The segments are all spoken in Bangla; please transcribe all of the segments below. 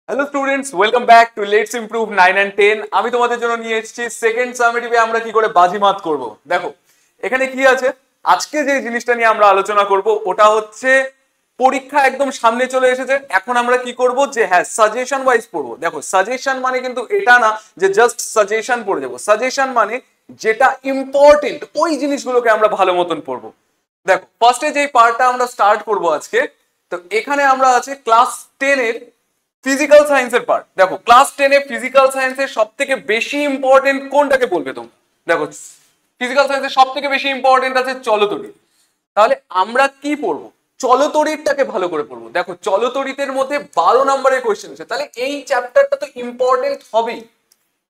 Hello students, welcome back to let's improve 9 and 10। আমি তোমাদের জন্য নিয়ে এসেছি সেকেন্ড সামেটিভে আমরা কি করে বাজিমাত করব। দেখো এখানে কি আছে, আজকে যে জিনিসটা নিয়ে আমরা আলোচনা করব ওটা হচ্ছে পরীক্ষা একদম সামনে চলে এসেছে। এখন আমরা কি করব যে হ্যাঁ সাজেশন ওয়াইজ পড়বো। দেখো সাজেশন মানে কিন্তু এটা না যে জাস্ট সাজেশন পড়ে যাবো। সাজেশন মানে যেটা ইম্পর্টেন্ট ওই জিনিসগুলোকে আমরা ভালো মতন পড়বো। দেখো ফার্স্টে যেই পার্টটা আমরা স্টার্ট করব আজকে, তো এখানে আমরা আছে ক্লাস 10 এর ফিজিক্যাল সায়েন্সের পার্ট। দেখো ক্লাস 10 এ ফিজিক্যাল সায়েন্সের সব থেকে বেশি ইম্পর্টেন্ট কোনটাকে বলবে তোমরা? দেখো ফিজিক্যাল সায়েন্সের সব থেকে বেশি ইম্পর্টেন্ট আছে চলতরিৎ। তাহলে আমরা কি পড়বো? চলতরিৎটাকে ভালো করে পড়বো। দেখো চলতরিতের মধ্যে 12 নম্বরের কোয়েশ্চেন আছে, তাহলে এই চ্যাপ্টারটা তো ইম্পর্টেন্ট হবেই।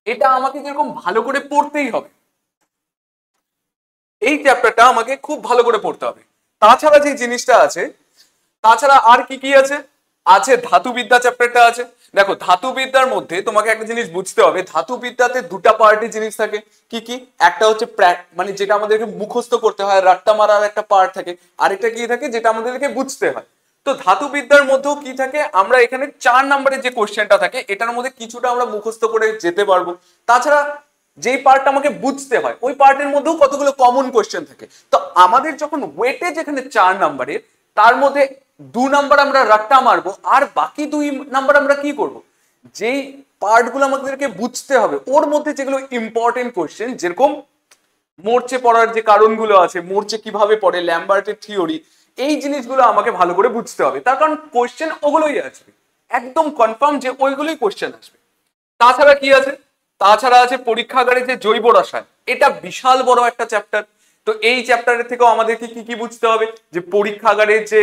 এটা আমাকে যেরকম ভালো করে পড়তেই হবে, এই চ্যাপ্টারটা আমাকে খুব ভালো করে পড়তে হবে। তাছাড়া যে জিনিসটা আছে, তাছাড়া আর কি কি আছে, আছে ধাতুবিদ্যা চ্যাপ্টারটা আছে। দেখো ধাতুবিদ্যার মধ্যে তোমাকে একটা জিনিস বুঝতে হবে, ধাতুবিদ্যাতে দুটা পার্টি জিনিস থাকে। কি কি? একটা হচ্ছে মানে যেটা আমাদেরকে মুখস্থ করতে হয়, রাট্টা মারার একটা পার্ট থাকে। আরেকটা কি থাকে যেটা আমাদেরকে বুঝতে হয়। তো ধাতুবিদ্যার মধ্যেও কি থাকে, আমরা এখানে 4 নম্বরের যে কোশ্চেনটা থাকে এটার মধ্যে কিছুটা আমরা মুখস্থ করে যেতে পারবো। তাছাড়া যেই পার্টটা আমাকে বুঝতে হয় ওই পার্টের মধ্যেও কতগুলো কমন কোশ্চেন থাকে। তো আমাদের যখন ওয়েটে যেখানে 4 নম্বরের, তার মধ্যে 2 নাম্বার আমরা রাট্টা মারবো, আর বাকি 2 নাম্বার আমরা কি করব, যেই পার্টগুলো আমাদেরকে বুঝতে হবে ওর মধ্যে যেগুলো ইম্পর্টেন্ট কোশ্চেন, যেরকম মরচে পড়ার যে কারণগুলো আছে, মরচে কিভাবে পড়ে, ল্যাম্বার্টের থিওরি, এই জিনিসগুলো আমাকে ভালো করে বুঝতে হবে। তার কারণ কোশ্চেন ওগুলোই আসবে, একদম কনফার্ম যে ওইগুলোই কোশ্চেন আসবে। তাছাড়া কি আছে, তাছাড়া আছে পরীক্ষাগারে যে জৈব রসায়ন, এটা বিশাল বড় একটা চ্যাপ্টার। তো এই চ্যাপ্টারের থেকেও আমাদেরকে কি কি বুঝতে হবে, যে পরীক্ষাগারে যে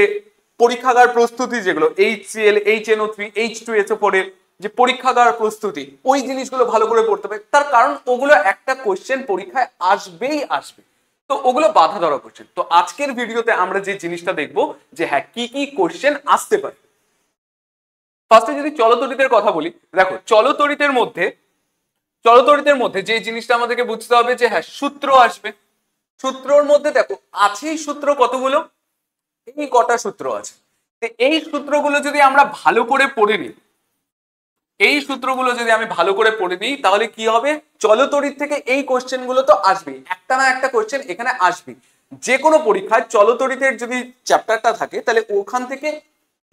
পরীক্ষাগার প্রস্তুতি, যেগুলো HCl, HNO3, H2SO পড়ে যে পরীক্ষাগার প্রস্তুতি, ওই জিনিসগুলো ভালো করে পড়তে হবে। তার কারণ ওগুলো একটা কোশ্চেন পরীক্ষায় আসবেই আসবে। তো ওগুলো বাধা ধরা কোশ্চেন। তো আজকের ভিডিওতে আমরা যে জিনিসটা দেখবো যে হ্যাঁ কি কি কোশ্চেন আসতে পারে। ফার্স্টে যদি চলতরিতের কথা বলি, দেখো চলতরিতের মধ্যে যে জিনিসটা আমাদেরকে বুঝতে হবে যে হ্যাঁ সূত্র আসবে। সূত্রর মধ্যে দেখো আছেই সূত্র কতগুলো, এই কটা সূত্র আছে। এই সূত্রগুলো যদি আমরা ভালো করে পড়ে নিই, এই সূত্রগুলো যদি আমি ভালো করে পড়ে নিই, তাহলে কি হবে, চলতরিৎ থেকে এই কোশ্চেন গুলো তো আসবেই, একটা না একটা কোশ্চেন এখানে আসবে। যে কোনো পরীক্ষায় চলতরিতের যদি চ্যাপ্টারটা থাকে, তাহলে ওখান থেকে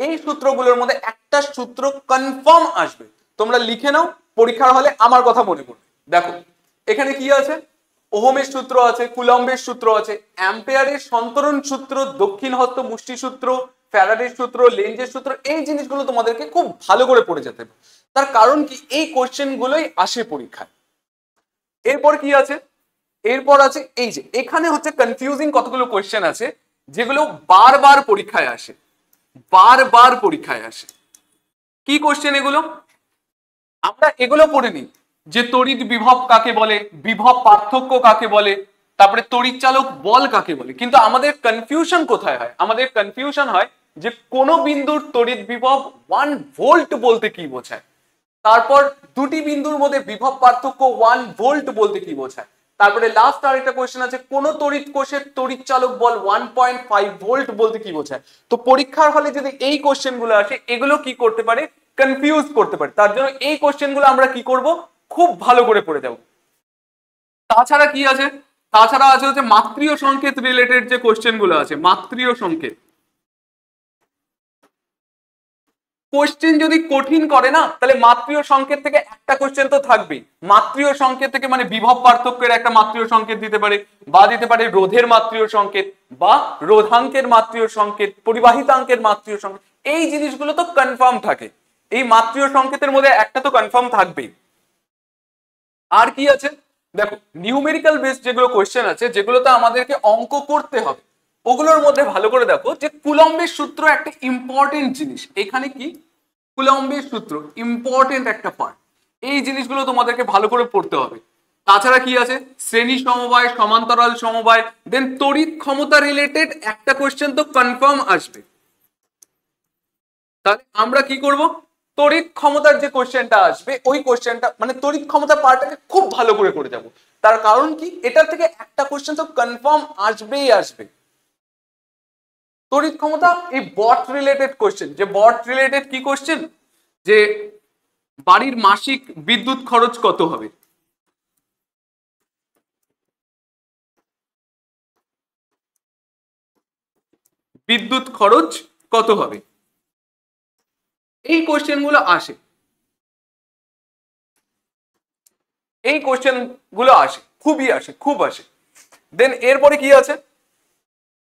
এই সূত্রগুলোর মধ্যে একটা সূত্র কনফার্ম আসবে। তোমরা লিখে নাও, পরীক্ষার হলে আমার কথা মনে করবে। দেখো এখানে কি আছে, ওহমের সূত্র আছে, কুলম্বের সূত্র আছে, অ্যাম্পেয়ারের সন্তরণ সূত্র, দক্ষিণ হস্ত মুষ্টি সূত্র, ফ্যারাডের সূত্র, লেঞ্জের সূত্র, এই জিনিসগুলো তোমাদেরকে খুব ভালো করে পড়ে যেতে হবে। তার কারণ কি, এই কোশ্চেন গুলোই আসে পরীক্ষায়। এরপর কি আছে, এরপর আছে এই যে এখানে হচ্ছে কনফিউজিং কতগুলো কোশ্চেন আছে, যেগুলো বারবার পরীক্ষায় আসে, বারবার পরীক্ষায় আসে। কি কোশ্চেন এগুলো, আমরা এগুলো পড়ে নিই। যে তড়িৎ বিভব কাকে বলে, বিভব পার্থক্য কাকে বলে, তারপরে তড়িৎ চালক বল কাকে বলে। কিন্তু আমাদের কনফিউশন কোথায় হয়, আমাদের কনফিউশন হয় যে কোন বিন্দুর তড়িৎ বিভব 1 ভোল্ট বলতে কি বোঝায়, তারপর দুটি বিন্দুর মধ্যে বিভব পার্থক্য 1 ভোল্ট বলতে কি বোঝায়, তারপরে লাস্ট আরেকটা কোশ্চেন আছে কোন তড়িৎ কোষের তড়িৎ চালক বল 1.5 ভোল্ট বলতে কি বোঝায়। তো পরীক্ষার হলে যদি এই কোশ্চেন গুলো আসে, এগুলো কি করতে পারে, কনফিউজ করতে পারে। তার জন্য এই কোশ্চেন গুলো আমরা কি করব, খুব ভালো করে পড়ে যাব। তাছাড়া কি আছে, তাছাড়া আছে হচ্ছে মাত্রীয় সংকেত রিলেটেড যে কোশ্চেন গুলো আছে, মাত্রীয় সংকেত। কোশ্চেন যদি কঠিন করে না, তাহলে মাত্রীয় সংকেত থেকে একটা কোশ্চেন তো থাকবেই। মাত্রীয় সংকেত থেকে মানে বিভব পার্থক্যের একটা মাত্রীয় সংকেত দিতে পারে, বা দিতে পারে রোধের মাত্রীয় সংকেত, বা রোধাঙ্কের মাত্রীয় সংকেত, পরিবাহিতাঙ্কের মাত্রীয় সংকেত। এই জিনিসগুলো তো কনফার্ম থাকে, এই মাত্রীয় সংকেতের মধ্যে একটা তো কনফার্ম থাকবেই। আর কি আছে, দেখো নিউমেরিক্যাল বেস যেগুলো কোশ্চেন আছে, যেগুলোতে আমাদেরকে অঙ্ক করতে হবে, ওগুলোর মধ্যে ভালো করে দেখো যে কুলম্বের সূত্র একটা ইম্পর্টেন্ট জিনিস। এখানে কি, কুলম্বের সূত্র ইম্পর্টেন্ট একটা পার্ট, এই জিনিসগুলো তোমাদেরকে ভালো করে পড়তে হবে। তাছাড়া কি আছে, শ্রেণী সমবায়, সমান্তরাল সমবায়, দেন তড়িৎ ক্ষমতা রিলেটেড একটা কোশ্চেন তো কনফার্ম আসবে। তাহলে আমরা কি করব, তড়িৎ ক্ষমতার যে কোশ্চেনটা আসবে ওই কোশ্চেনটা মানে তড়িৎ ক্ষমতা পার্টটাকে খুব ভালো করে যাব। তার কারণ কি, এটার থেকে একটা কোশ্চেন তো কনফার্ম আসবেই আসবে। তড়িৎ ক্ষমতা এই বট রিলেটেড কোশ্চেন, যে বট রিলেটেড কি কোশ্চেন, যে বাড়ির মাসিক বিদ্যুৎ খরচ কত হবে? বিদ্যুৎ খরচ কত হবে? এই কোশ্চেন গুলো আসে, এই কোশ্চেন গুলো আসে, খুবই আসে, খুব আসে। দেন এরপরে কি আছে,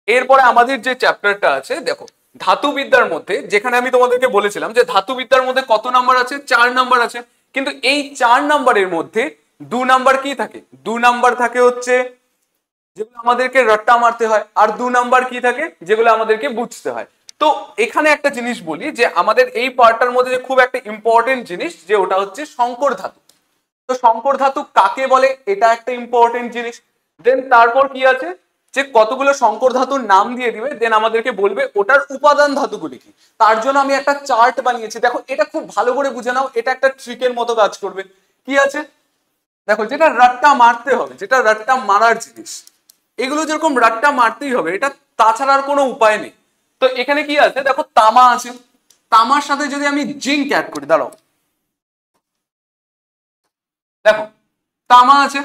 এরপরে আমাদের যে চ্যাপ্টারটা আছে দেখো ধাতুবিদ্যার মধ্যে, যেখানে আমি তোমাদেরকে বলেছিলাম যে ধাতুবিদ্যার মধ্যে কত নাম্বার আছে, 4 নাম্বার আছে। কিন্তু এই 4 নাম্বারের মধ্যে 2 নাম্বার কি থাকে, 2 নাম্বার থাকে হচ্ছে যেগুলো আমাদেরকে রট্টা মারতে হয়, আর 2 নাম্বার কি থাকে যেগুলো আমাদেরকে বুঝতে হয়। তো এখানে একটা জিনিস বলি যে আমাদের এই পার্টটার মধ্যে যে খুব একটা ইম্পর্টেন্ট জিনিস, যে ওটা হচ্ছে সংকর ধাতু। তো সংকর ধাতু কাকে বলে, এটা একটা ইম্পর্টেন্ট জিনিস। দেন তারপর কি আছে, যে কতগুলো সংকর ধাতুর নাম দিয়ে দিবে, দেন আমাদেরকে বলবে ওটার উপাদান ধাতুগুলি কি। তার জন্য আমি একটা চার্ট বানিয়েছি, দেখো এটা খুব ভালো করে বুঝে নাও, এটা একটা ট্রিকের মতো কাজ করবে। কি আছে দেখো, যেটা রাট্টা মারতে হবে, যেটা রাট্টা মারার জিনিস, এগুলো যেরকম রাট্টা মারতেই হবে, এটা তাছাড়া আর কোনো উপায় নেই। তো এখানে কি আছে দেখো, তামা আছে, তামার সাথে যদি আমি জিঙ্ক অ্যাড করি, দাঁড়াও দেখো তামা আছে,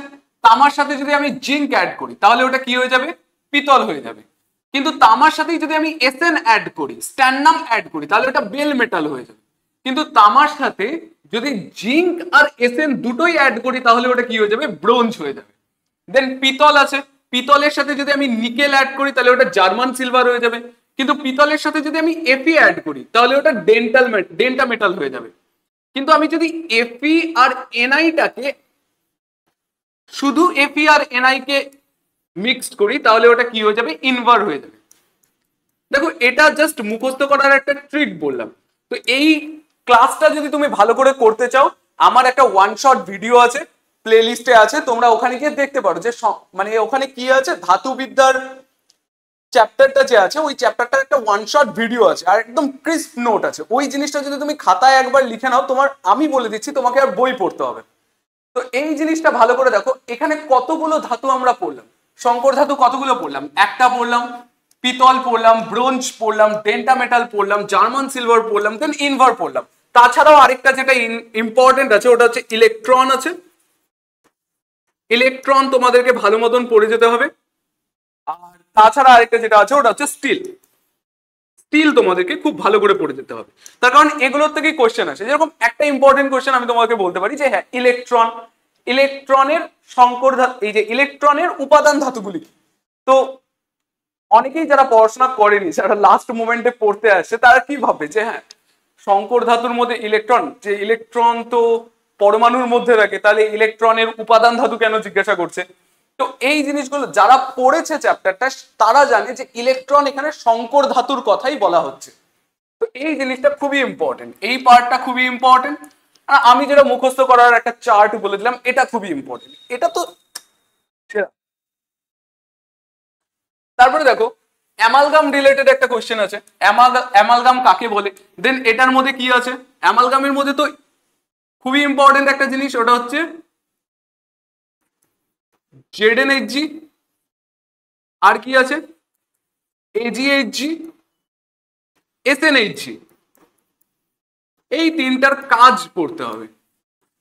তামার সাথে যদি আমি জিঙ্ক অ্যাড করি তাহলে ওটা কি হয়ে যাবে, পিতল হয়ে যাবে। কিন্তু তামার সাথে যদি আমি এসএন অ্যাড করি, স্ট্যান্ডাম অ্যাড করি, তাহলে ওটা বেল মেটাল হয়ে যাবে। কিন্তু তামার সাথে যদি জিঙ্ক আর এসএন দুটোই অ্যাড করি তাহলে ওটা কি হয়ে যাবে, ব্রোঞ্জ হয়ে যাবে। দেন পিতল আছে, পিতলের সাথে যদি আমি নিকেল অ্যাড করি তাহলে ওটা জার্মান সিলভার হয়ে যাবে। কিন্তু পিতলের সাথে যদি আমি এফি অ্যাড করি তাহলে ওটা ডেন্টা মেটাল হয়ে যাবে। কিন্তু আমি যদি এফি আর এনআইটাকে, শুধু এফি আর এনআই কে মিক্সড করি তাহলে ওটা কি হয়ে যাবে, ইনভার হয়ে যাবে। দেখো এটা জাস্ট মুখস্থ করার একটা ট্রিক বললাম। তো এই ক্লাসটা যদি তুমি ভালো করে করতে চাও, আমার একটা ওয়ান শট ভিডিও আছে, প্লে লিস্টে আছে, তোমরা ওখানে গিয়ে দেখতে পারো যে মানে ওখানে কি আছে, ধাতুবিদ্যার চ্যাপ্টারটা যে আছে ওই চ্যাপ্টারটার একটা ওয়ান শট ভিডিও আছে, আর একদম ক্রিস্প নোট আছে। ওই জিনিসটা যদি তুমি খাতায় একবার লিখে নাও, তোমার আমি বলে দিচ্ছি তোমাকে আর বই পড়তে হবে। তো এই জিনিসটা ভালো করে দেখো, এখানে কতগুলো ধাতু আমরা পড়লাম, সংকর ধাতু কতগুলো পড়লাম, একটা পড়লাম, পিতল পড়লাম, ব্রোঞ্জ পড়লাম, ডেন্টা মেটাল পড়লাম, জার্মান সিলভার পড়লাম, দেন ইনভার পড়লাম। তাছাড়াও আরেকটা যেটা ইম্পর্টেন্ট আছে ওটা হচ্ছে ইলেকট্রন আছে। ইলেকট্রন তোমাদেরকে ভালো মতন পড়ে যেতে হবে। আর তাছাড়া আরেকটা যেটা আছে ওটা হচ্ছে স্টিল। স্টিল তোমাদেরকে খুব ভালো করে পড়ে যেতে হবে, তার কারণ এগুলোর থেকেই কোশ্চেন আসে। যেরকম একটা ইম্পর্টেন্ট কোশ্চেন আমি তোমাকে বলতে পারি যে হ্যাঁ, ইলেকট্রন, ইলেকট্রনের সংকর ধাতু, এই যে ইলেকট্রনের উপাদান ধাতুগুলি। তো অনেকেই যারা পড়াশোনা করেনি, যারা লাস্ট মোমেন্টে পড়তে আসছে, তারা কি ভাবে যে হ্যাঁ সংকর ধাতুর মধ্যে ইলেকট্রন, যে ইলেকট্রন তো পরমাণুর মধ্যে থাকে, তাহলে ইলেকট্রনের উপাদান ধাতু কেন জিজ্ঞাসা করছে। তো এই জিনিসগুলো যারা পড়েছে চ্যাপ্টারটা তারা জানে যে ইলেকট্রন এখানে সংকর ধাতুর কথাই বলা হচ্ছে। তো এই জিনিসটা খুবই ইম্পর্টেন্ট, এই পার্টটা খুবই ইম্পর্টেন্ট। আর আমি যেটা মুখস্থ করার একটা চার্ট বলে দিলাম, এটা খুবই ইম্পর্টেন্ট, এটা তো সেরা। তারপরে দেখো অ্যামালগাম রিলেটেড একটা কোশ্চেন আছে, অ্যামালগাম কাকে বলে। দেন এটার মধ্যে কি আছে, অ্যামালগামের মধ্যে তো খুবই ইম্পর্টেন্ট একটা জিনিস, ওটা হচ্ছে জেডএনএইচজি, আর কি আছে এজিএইচজি, এসএনএইচজি। এই তিনটার কাজ পড়তে হবে,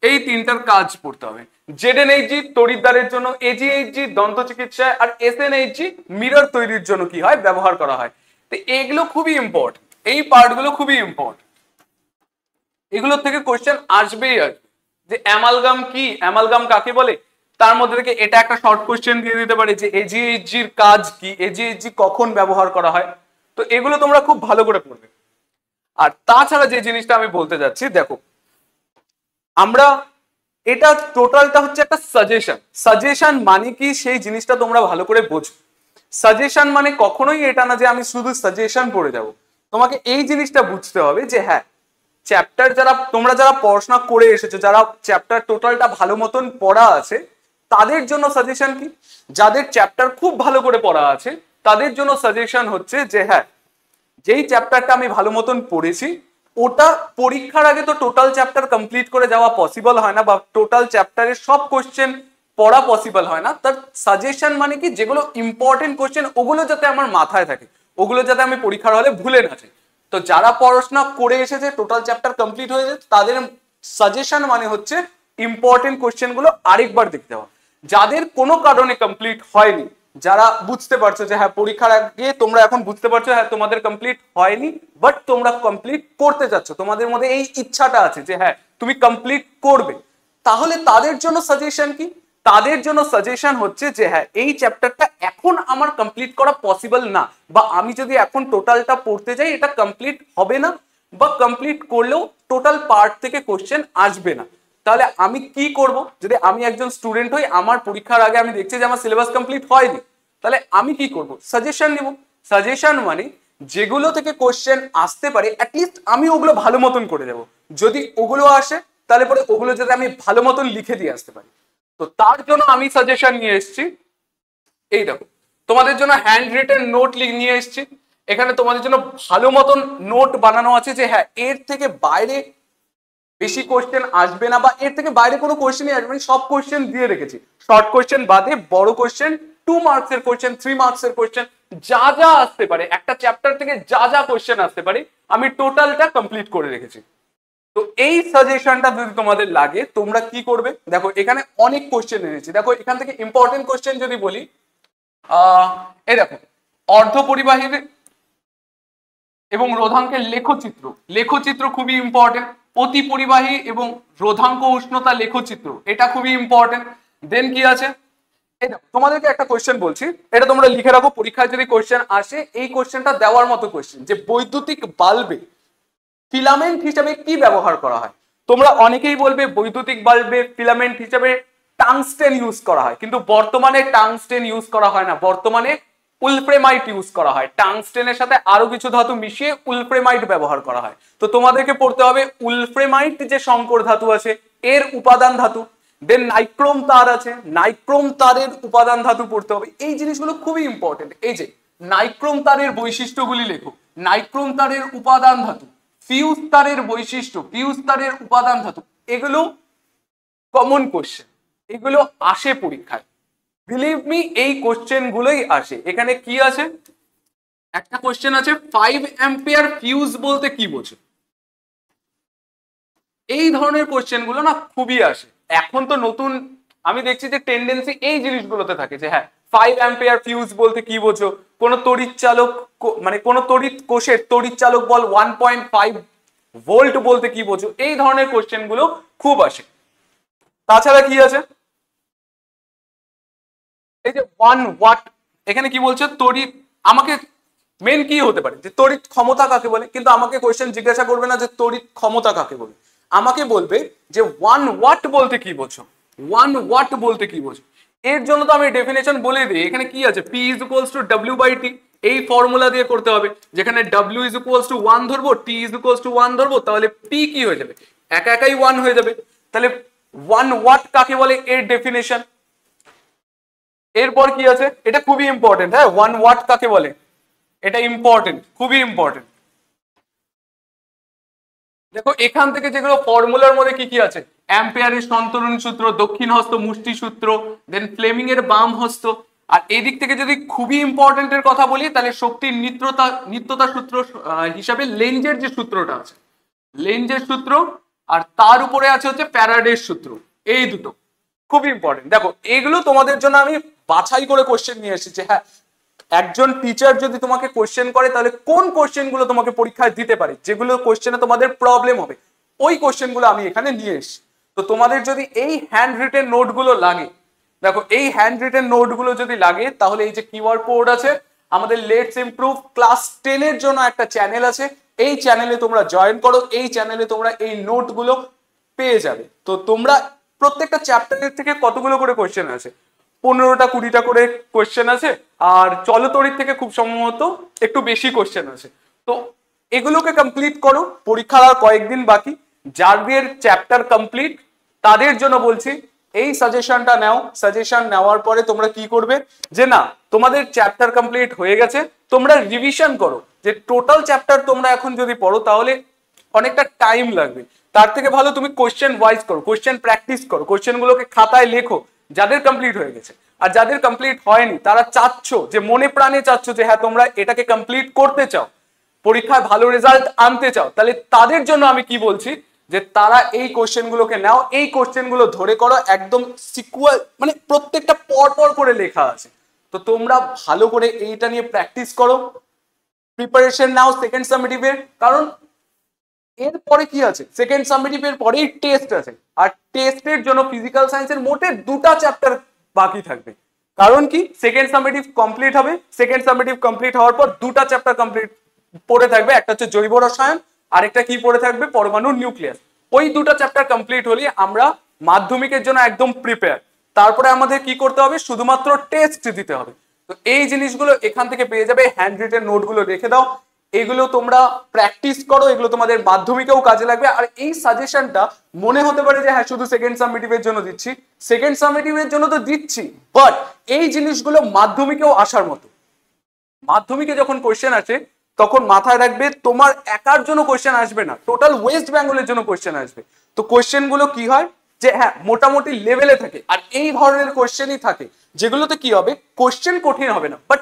এই তিনটার কাজ পড়তে হবে। জেডএনএইচজি তড়িৎদ্বারের জন্য, এজিএইচজি দন্ত চিকিৎসায়, আর এসএনএইচজি মিরর তৈরির জন্য কি হয়, ব্যবহার করা হয়। তো এগুলো খুবই ইম্পর্টেন্ট, এই পার্টগুলো খুবই ইম্পর্টেন্ট, এগুলোর থেকে কোশ্চেন আসবেই আসবে। যে অ্যামালগাম কি, অ্যামালগাম কাকে বলে, তার মধ্যে থেকে এটা একটা শর্ট কোশ্চেন দিয়ে দিতে পারে যে এজিএইচজির কাজ কি, এজিএইচজি কখন ব্যবহার করা হয়। তো এগুলো তোমরা খুব ভালো করে পড়বে। আর তাছাড়া যে জিনিসটা আমি বলতে যাচ্ছি, দেখো আমরা এটা টোটালটা হচ্ছে একটা সাজেশন। সাজেশন মানে কি সেই জিনিসটা তোমরা ভালো করে বোঝো। সাজেশন মানে কখনোই এটা না যে আমি শুধু সাজেশন পড়ে যাব। তোমাকে এই জিনিসটা বুঝতে হবে যে হ্যাঁ, চ্যাপ্টার তোমরা যারা পড়াশোনা করে এসেছো, যারা চ্যাপ্টার টোটালটা ভালো মতন পড়া আছে, তাদের জন্য সাজেশন কি, যাদের চ্যাপ্টার খুব ভালো করে পড়া আছে তাদের জন্য সাজেশন হচ্ছে যে হ্যাঁ, যেই চ্যাপ্টারটা আমি ভালো মতন পড়েছি, ওটা পরীক্ষার আগে তো টোটাল চ্যাপ্টার কমপ্লিট করে যাওয়া পসিবল হয় না, বা টোটাল চ্যাপ্টারের সব কোশ্চেন পড়া পসিবল হয় না। তার সাজেশন মানে কি, যেগুলো ইম্পর্টেন্ট কোশ্চেন ওগুলো যাতে আমার মাথায় থাকে, ওগুলো যাতে আমি পরীক্ষার হলে ভুলে না যাই। তো যারা পড়াশোনা করে এসেছে, টোটাল চ্যাপ্টার কমপ্লিট হয়ে যায়, তাদের সাজেশন মানে হচ্ছে ইম্পর্টেন্ট কোশ্চেন গুলো আরেকবার দেখতে হবে। যাদের কোনো কারণে কমপ্লিট হয়নি, যারা বুঝতে পারছো যে হ্যাঁ পরীক্ষার আগে তোমরা এখন বুঝতে পারছো হ্যাঁ তোমাদের কমপ্লিট হয়নি, বাট তোমরা কমপ্লিট করতে চাচ্ছ, তোমাদের মধ্যে এই ইচ্ছাটা আছে যে হ্যাঁ তুমি কমপ্লিট করবে, তাহলে তাদের জন্য সাজেশন কি? তাদের জন্য সাজেশন হচ্ছে যে হ্যাঁ এই চ্যাপ্টারটা এখন আমার কমপ্লিট করা পসিবল না, বা আমি যদি এখন টোটালটা পড়তে যাই এটা কমপ্লিট হবে না, বা কমপ্লিট করলেও টোটাল পার্ট থেকে কোশ্চেন আসবে না। তাহলে আমি কি করব? যদি আমি একজন স্টুডেন্ট হই, আমার পরীক্ষার আগে আমি দেখছি যে আমার সিলেবাস কমপ্লিট হয়নি, তাহলে আমি কি করব? সাজেশন নিব। সাজেশন মানে যেগুলো থেকে কোশ্চেন আসতে পারে অ্যাটলিস্ট আমি ওগুলো ভালো মতন করে দেবো, যদি ওগুলো আসে তাহলে পরে ওগুলো যাতে আমি ভালো মতন লিখে দিয়ে আসতে পারি। তো তার জন্য আমি সাজেশন নিয়ে এসেছি, এই দেখো তোমাদের জন্য হ্যান্ড রিটেন নোট নিয়ে এসেছি। এখানে তোমাদের জন্য ভালো মতন নোট বানানো আছে যে হ্যাঁ এর থেকে বাইরে বেশি কোশ্চেন আসবে না, বা এর থেকে বাইরে কোনো কোশ্চেনই আসবে না, সব কোশ্চেন দিয়ে রেখেছি, শর্ট কোশ্চেন বাদে বড় কোশ্চেন, 2 মার্কসের কোশ্চেন, 3 মার্কসের কোশ্চেন, যা যা আসতে পারে একটা চ্যাপ্টার থেকে, যা যা কোশ্চেন আসতে পারে আমি টোটালটা কমপ্লিট করে রেখেছি। তো এই সাজেশনটা যদি তোমাদের লাগে তোমরা কি করবে, দেখো এখানে অনেক কোশ্চেন এনেছি, দেখো এখান থেকে ইম্পর্টেন্ট কোশ্চেন যদি বলি, এই দেখো অর্ধপরিবাহীর এবং রোধাঙ্কের লেখচিত্র, লেখচিত্র খুবই ইম্পর্টেন্ট। অতি পরিবাহী এবং রোধাঙ্ক উষ্ণতা লেখচিত্র, এটা খুবই ইম্পর্টেন্ট। দেন কি আছে, এই দেখো তোমাদেরকে একটা কোশ্চেন বলছি, এটা তোমরা লিখে রাখো, পরীক্ষায় যদি কোশ্চেন আসে এই কোশ্চেনটা দেওয়ার মতো কোশ্চেন, যে বৈদ্যুতিক বাল্বে ফিলামেন্ট হিসেবে কি ব্যবহার করা হয়? তোমরা অনেকেই বলবে বৈদ্যুতিক বাল্বে ফিলামেন্ট হিসেবে টাংস্টেন ইউজ করা হয়, কিন্তু বর্তমানে টাংস্টেন ইউজ করা হয় না, বর্তমানে উলফ্রেমাইট ইউজ করা হয়, টাংস্টেনের সাথে আরো কিছু ধাতু মিশিয়ে উলফ্রেমাইট ব্যবহার করা হয়। তো তোমাদেরকে পড়তে হবে উলফ্রেমাইট যে সংকর ধাতু আছে এর উপাদান ধাতু, দেন নাইক্রোম তার আছে, নাইক্রোম তারের উপাদান ধাতু পড়তে হবে। এই জিনিসগুলো খুবই ইম্পর্টেন্ট। এই যে নাইক্রোম তারের বৈশিষ্ট্যগুলি লেখো, নাইক্রোম তারের উপাদান ধাতু, ফিউজ তারের বৈশিষ্ট্য, ফিউজ তারের উপাদান ধাতু, এগুলো কমন কোশ্চেন, এগুলো আসে পরীক্ষায়, বিলিভ মি এই কোশ্চেন গুলোই আসে। এখানে কি আছে, একটা কোশ্চেন আছে 5 অ্যাম্পিয়ার ফিউজ বলতে কি বোঝো? এই ধরনের কোশ্চেন গুলো না খুবই আসে। এখন তো নতুন আমি দেখছি যে টেন্ডেন্সি এই জিনিসগুলোতে থাকে যে হ্যাঁ 5 অ্যাম্পিয়ার ফিউজ বলতে কি বোঝো, কোন তড়িৎ চালক মানে কোন তড়িৎ কোষের তড়িৎ চালক বল 1.5 ভোল্ট বলতে কি বোঝো, এই ধরনের কোশ্চেন গুলো খুব আসে। তাছাড়া কি আছে, এই যে 1 ওয়াট, এখানে কি বলছে তড়িৎ, আমাকে মেন কি হতে পারে যে তড়িৎ ক্ষমতা কাকে বলে, কিন্তু আমাকে কোশ্চেন জিজ্ঞাসা করবে না যে তড়িৎ ক্ষমতা কাকে বলে, আমাকে বলবে যে 1 ওয়াট বলতে কি বোঝো, 1 ওয়াট বলতে কি বোঝো। এর জন্য তো আমি ডেফিনেশন বলে দিই, এখানে কি আছে, P is equals to W/T, এই ফর্মুলা দিয়ে করতে হবে, যেখানে W ইজ ইকুয়ালস টু 1 ধরবো, T ইজ ইকুয়ালস টু 1 ধরবো, তাহলে P কি হয়ে যাবে, একা একাই 1 হয়ে যাবে। তাহলে 1 ওয়াট কাকে বলে এর ডেফিনেশন। এরপর কি আছে, এটা খুবই ইম্পর্টেন্ট, হ্যাঁ 1 ওয়াট কাকে বলে, এটা ইম্পর্টেন্ট, খুবই ইম্পর্টেন্ট। দেখো এখান থেকে যেগুলো ফর্মুলার মধ্যে কি কি আছে, অ্যাম্পিয়ারের সন্তরণ সূত্র, দক্ষিণ হস্ত মুষ্টি সূত্র, দেন ফ্লেমিং এর বাম হস্ত। আর এদিক থেকে যদি খুবই ইম্পর্টেন্টের কথা বলি তাহলে শক্তির নিত্যতা সূত্র হিসাবে লেঞ্জের যে সূত্রটা আছে, লেঞ্জের সূত্র, আর তার উপরে আছে হচ্ছে ফ্যারাডের সূত্র, এই দুটো খুব ইম্পর্টেন্ট। দেখো এগুলো তোমাদের জন্য আমি বাছাই করে কোশ্চেন নিয়ে এসেছি, হ্যাঁ একজন টিচার যদি তোমাকে কোশ্চেন করে তাহলে কোন কোশ্চেন গুলো তোমাকে পরীক্ষায় দিতে পারে, যেগুলো কোশ্চেনে তোমাদের প্রবলেম হবে, ওই কোশ্চেন গুলো আমি এখানে নিয়ে এসেছি। তো তোমাদের যদি এই হ্যান্ড রিটেন নোট গুলো লাগে, দেখো এই হ্যান্ড রিটেন নোট গুলো যদি লাগে তাহলে এই যে কিউআর কোড আছে, আমাদের লেটস ইমপ্রুভ ক্লাস 10 এর জন্য একটা চ্যানেল আছে, এই চ্যানেলে তোমরা জয়েন করো, এই চ্যানেলে তোমরা এই নোট গুলো পেয়ে যাবে। তো তোমরা প্রত্যেকটা চ্যাপ্টারের থেকে কতগুলো করে কোশ্চেন আছে, 15টা 20টা করে কোশ্চেন আছে, আর চলতড়িৎ থেকে খুব সম্ভবত একটু বেশি কোশ্চেন আছে। তো এগুলোকে কমপ্লিট করো, পরীক্ষার আর কয়েকদিন বাকি, যাদের চ্যাপ্টার কমপ্লিট তাদের জন্য বলছি এই সাজেশনটা নাও। সাজেশন নেওয়ার পরে তোমরা কি করবে, যে না তোমাদের চ্যাপ্টার কমপ্লিট হয়ে গেছে, তোমরা রিভিশন করো, যে টোটাল চ্যাপ্টার তোমরা এখন যদি পড়ো তাহলে অনেকটা টাইম লাগবে, তার থেকে ভালো তুমি কোশ্চেন ওয়াইজ করো, কোশ্চেন প্র্যাকটিস করো, কোশ্চেন গুলোকে খাতায় লেখো যাদের কমপ্লিট হয়ে গেছে। আর যাদের কমপ্লিট হয়নি তারা চাচ্ছ, যে মনে প্রাণে চাচ্ছ যে হ্যাঁ তোমরা এটাকে কমপ্লিট করতে চাও, পরীক্ষায় ভালো রেজাল্ট আনতে চাও, তাহলে তাদের জন্য আমি কি বলছি, যে তারা এই কোশ্চেন গুলোকে নাও, এই কোশ্চেন গুলো ধরে করো, একদম সিকুয়াল, মানে প্রত্যেকটা পর পর করে লেখা আছে। তো তোমরা ভালো করে এইটা নিয়ে প্র্যাকটিস করো, প্রিপারেশন নাও সেকেন্ড সামেটিভের। কারণ এরপরে কি আছে, সেকেন্ড সামেটিভের পরেই টেস্ট আছে, আর টেস্টের জন্য ফিজিক্যাল সায়েন্সের মোটে 2টা চ্যাপ্টার বাকি থাকবে। কারণ কি, সেকেন্ড সামেটিভ কমপ্লিট হবে, সেকেন্ড সামেটিভ কমপ্লিট হওয়ার পর 2টা চ্যাপ্টার কমপ্লিট পড়ে থাকবে, একটা হচ্ছে জৈব রসায়ন, আরেকটা কি পড়ে থাকবে, পরমাণুর নিউক্লিয়াস। ওই 2টা চ্যাপ্টার কমপ্লিট হলে আমরা মাধ্যমিকের জন্য একদম প্রিপেয়ার। তারপরে আমাদের কি করতে হবে, শুধুমাত্র টেস্ট দিতে হবে। তো এই জিনিসগুলো এখান থেকে পেয়ে যাবে, হ্যান্ড রিটেন নোটগুলো রেখে দাও, এগুলো তোমরা প্র্যাকটিস করো, এগুলো তোমাদের মাধ্যমিকেও কাজে লাগবে। আর এই সাজেশনটা মনে হতে পারে যে হ্যাঁ শুধু সেকেন্ড সামেটিভের জন্য দিচ্ছি, সেকেন্ড সামেটিভের জন্য তো দিচ্ছি, বাট এই জিনিসগুলো মাধ্যমিকেও আসার মতো। মাধ্যমিকে যখন কোশ্চেন আসে তখন মাথায় রাখবে তোমার একার জন্য কোশ্চেন আসবে না, টোটাল ওয়েস্ট বেঙ্গলের জন্য কোশ্চেন আসবে। তো কোশ্চেন গুলো কি হয় যে হ্যাঁ মোটামুটি লেভেলে থাকে, আর এই ধরনের কোশ্চেনই থাকে যেগুলোতে কি হবে, কোশ্চেন কঠিন হবে না, বাট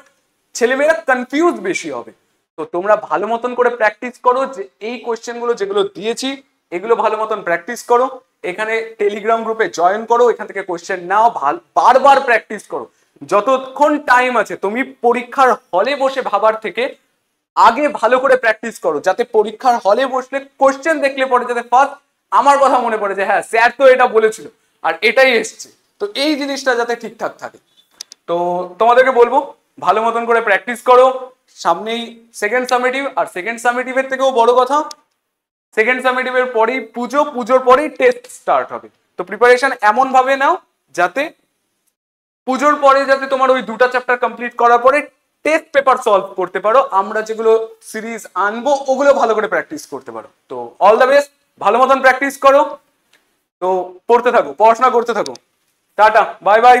ছেলেমেয়েরা কনফিউজ বেশি হবে। তো তোমরা ভালো মতন করে প্র্যাকটিস করো, যে এই কোশ্চেন গুলো যেগুলো দিয়েছি এগুলো ভালো মতন প্র্যাকটিস করো। এখানে টেলিগ্রাম গ্রুপে জয়েন করো, এখান থেকে কোশ্চেন নাও, বারবার প্র্যাকটিস করো। যতক্ষণ টাইম আছে তুমি পরীক্ষার হলে বসে ভাবার থেকে আগে ভালো করে প্র্যাকটিস করো, যাতে পরীক্ষার হলে বসলে কোশ্চেন দেখলে পরে যাতে ফার্স্ট আমার কথা মনে পড়ে যে হ্যাঁ স্যার তো এটা বলেছিল আর এটাই এসছে। তো এই জিনিসটা যাতে ঠিকঠাক থাকে। তো তোমাদেরকে বলবো ভালো মতন করে প্র্যাকটিস করো, সামনেই সেকেন্ড সামেটিভ, আর সেকেন্ড সামেটিভের থেকেও বড় কথা সেকেন্ড সামেটিভের পরেই পুজো, পুজোর পরেই টেস্ট স্টার্ট হবে। তো প্রিপারেশন এমন ভাবে নাও যাতে পুজোর পরে যাতে তোমার ওই 2টা চ্যাপ্টার কমপ্লিট করার পরে টেস্ট পেপার সলভ করতে পারো, আমরা যেগুলো সিরিজ আনবো ওগুলো ভালো করে প্র্যাকটিস করতে পারো। তো অল দ্য বেস্ট, ভালো মতন প্র্যাকটিস করো, তো পড়তে থাকো, পড়াশোনা করতে থাকো। Tata, bye bye.